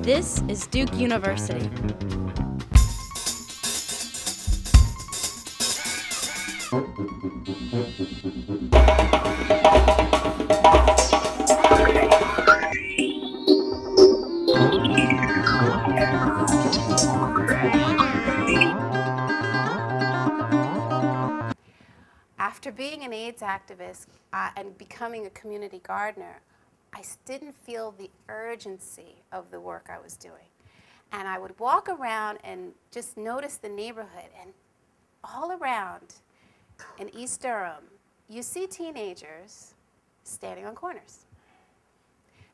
This is Duke University. After being an AIDS activist and becoming a community gardener, I didn't feel the urgency of the work I was doing. And I would walk around and just notice the neighborhood, and all around in East Durham, you see teenagers standing on corners.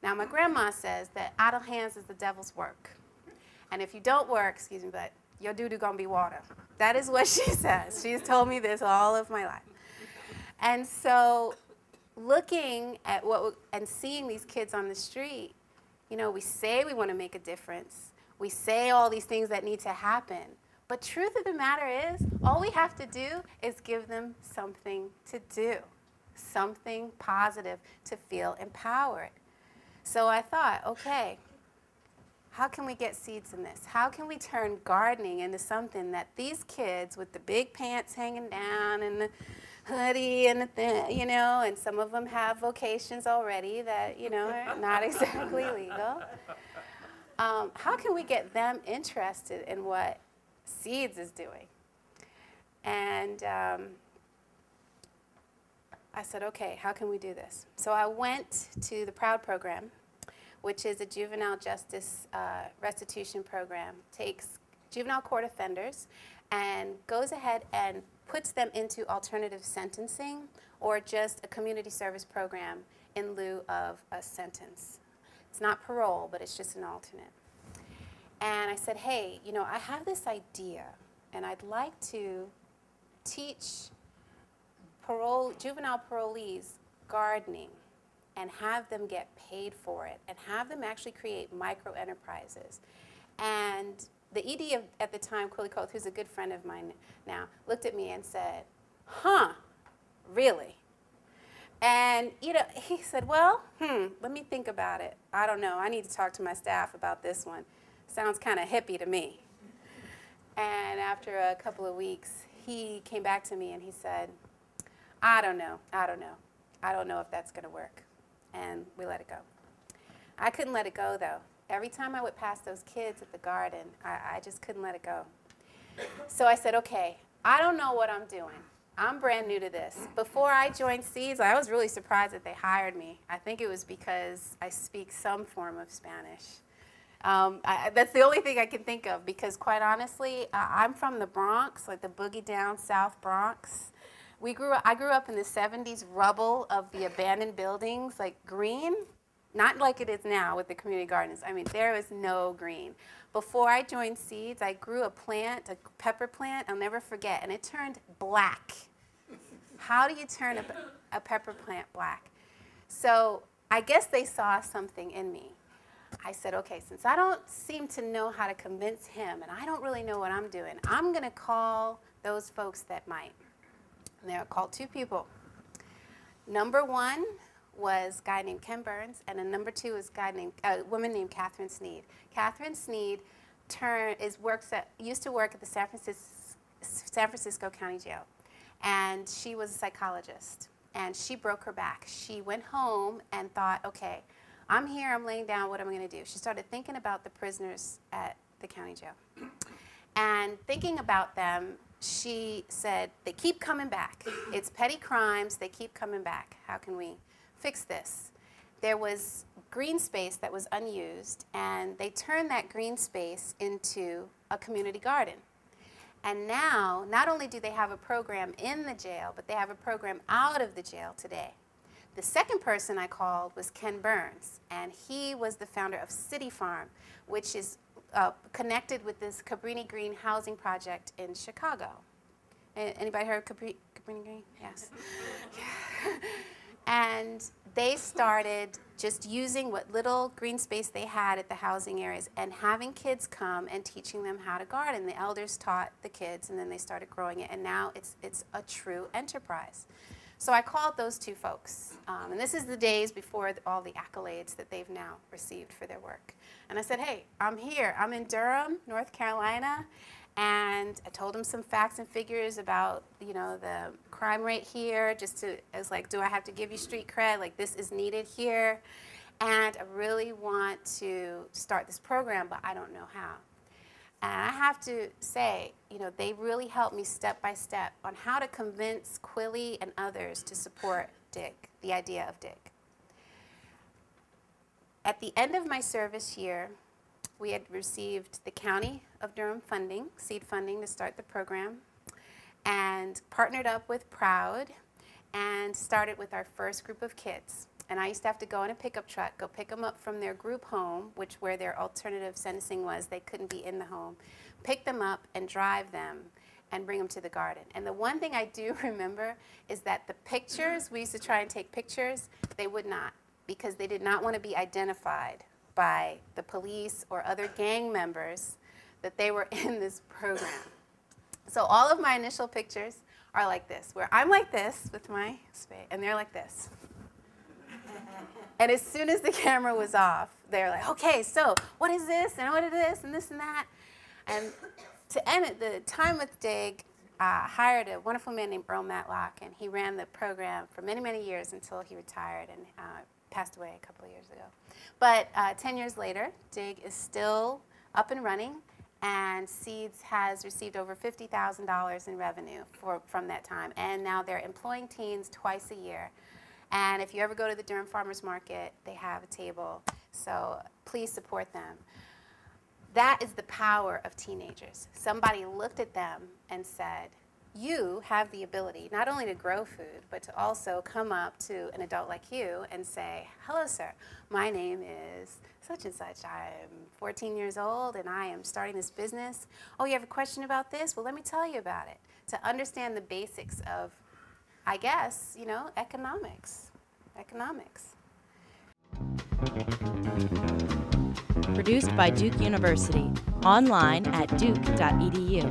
Now, my grandma says that idle hands is the devil's work. And if you don't work, excuse me, but your doo-doo gonna be water. That is what she says. She's told me this all of my life. And so looking at and seeing these kids on the street, you know, we say we want to make a difference. We say all these things that need to happen. But truth of the matter is, all we have to do is give them something to do, something positive to feel empowered. So I thought, okay, how can we get seeds in this? How can we turn gardening into something that these kids with the big pants hanging down and the hoodie and the thing, you know, and some of them have vocations already that, you know, are not exactly legal. How can we get them interested in what Seeds is doing? And I said, okay, how can we do this? So I went to the PROUD program, which is a juvenile justice restitution program, takes juvenile court offenders and goes ahead and puts them into alternative sentencing or just a community service program in lieu of a sentence. It's not parole, but it's just an alternate. And I said, hey, you know, I have this idea, and I'd like to teach juvenile parolees gardening and have them get paid for it and have them actually create micro-enterprises. And the ED at the time, Quilly Coth, who's a good friend of mine now, looked at me and said, huh, really? And, you know, he said, well, let me think about it. I don't know. I need to talk to my staff about this one. Sounds kind of hippie to me. And after a couple of weeks, he came back to me and he said, I don't know. I don't know if that's going to work. And we let it go. I couldn't let it go, though. Every time I would pass those kids at the garden, I just couldn't let it go. So I said, okay, I don't know what I'm doing. I'm brand new to this. Before I joined Seeds, I was really surprised that they hired me. I think it was because I speak some form of Spanish. That's the only thing I can think of, because quite honestly, I'm from the Bronx, like the boogie down South Bronx. I grew up in the 70s rubble of the abandoned buildings, like green. Not like it is now with the community gardens. I mean, there was no green. Before I joined Seeds, I grew a plant, a pepper plant, I'll never forget, and it turned black. How do you turn a pepper plant black? So I guess they saw something in me. I said, okay, since I don't seem to know how to convince him, and I don't really know what I'm doing, I'm going to call those folks that might. And I called two people. Number one was a guy named Ken Burns, and then number two was a woman named Catherine Sneed. Catherine Sneed used to work at the San Francisco County Jail, and she was a psychologist, and she broke her back. She went home and thought, okay, I'm here, I'm laying down, what am I going to do? She started thinking about the prisoners at the county jail, and thinking about them, she said, they keep coming back. It's petty crimes, they keep coming back. How can we fix this? There was green space that was unused, and they turned that green space into a community garden. And now, not only do they have a program in the jail, but they have a program out of the jail today. The second person I called was Ken Burns, and he was the founder of City Farm, which is connected with this Cabrini Green housing project in Chicago. Anybody heard of Cabrini Green? Yes. Yeah. And they started just using what little green space they had at the housing areas and having kids come and teaching them how to garden. The elders taught the kids, and then they started growing it, and now it's a true enterprise. So I called those two folks, and this is the days before all the accolades that they've now received for their work. And I said, hey, I'm here. I'm in Durham, North Carolina, and I told them some facts and figures about, you know, the crime rate here, just to, as like, do I have to give you street cred? Like, this is needed here. And I really want to start this program, but I don't know how. And I have to say, you know, they really helped me step by step on how to convince Quilly and others to support DIG, the idea of DIG. At the end of my service year, we had received the County of Durham funding, seed funding to start the program, and partnered up with Proud and started with our first group of kids. And I used to have to go in a pickup truck, go pick them up from their group home, where their alternative sentencing was. They couldn't be in the home. Pick them up and drive them and bring them to the garden. And the one thing I do remember is that the pictures, we used to try and take pictures, they would not, because they did not want to be identified by the police or other gang members that they were in this program. So all of my initial pictures are like this, where I'm like this with my spade, and they're like this. And as soon as the camera was off, they were like, okay, so what is this, and what is this, and this and that. And to end it, the time with DIG hired a wonderful man named Earl Matlock, and he ran the program for many, many years until he retired and passed away a couple of years ago. But 10 years later, DIG is still up and running, and Seeds has received over $50,000 in revenue from that time. And now they're employing teens twice a year. And if you ever go to the Durham Farmers Market, they have a table. So please support them. That is the power of teenagers. Somebody looked at them and said, you have the ability not only to grow food, but to also come up to an adult like you and say, hello, sir, my name is such and such. I'm 14 years old, and I am starting this business. Oh, you have a question about this? Well, let me tell you about it. To understand the basics of, I guess, you know, economics. Produced by Duke University. Online at duke.edu.